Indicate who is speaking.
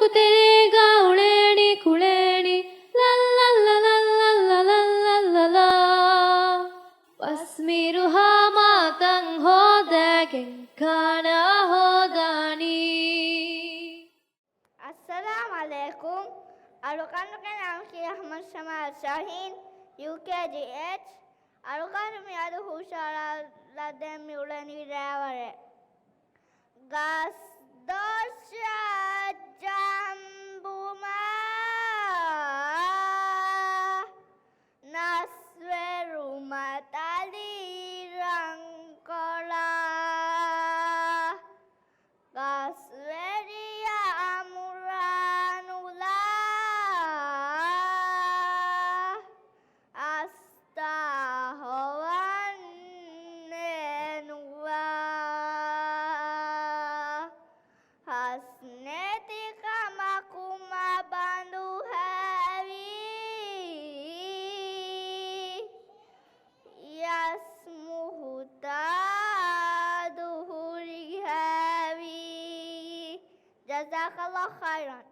Speaker 1: कुतेरेगा उड़ेणी खुळेणी ला ला ला ला ला ला ला ला ला ला wasmiruha matang hodagin kana hodani.
Speaker 2: Assalamualaikum. Alukan naam ki Ahmad Shamal Shahin UKGH. Alukan mi adu hushara ladem mi ulani ravare. Gas dosha jambuma nasweru matali rangkola gasweria amuranula astahawan nenua hasneti kamakuma bandu hawi yasmuhu taduhuri hawi jazakallah khairan.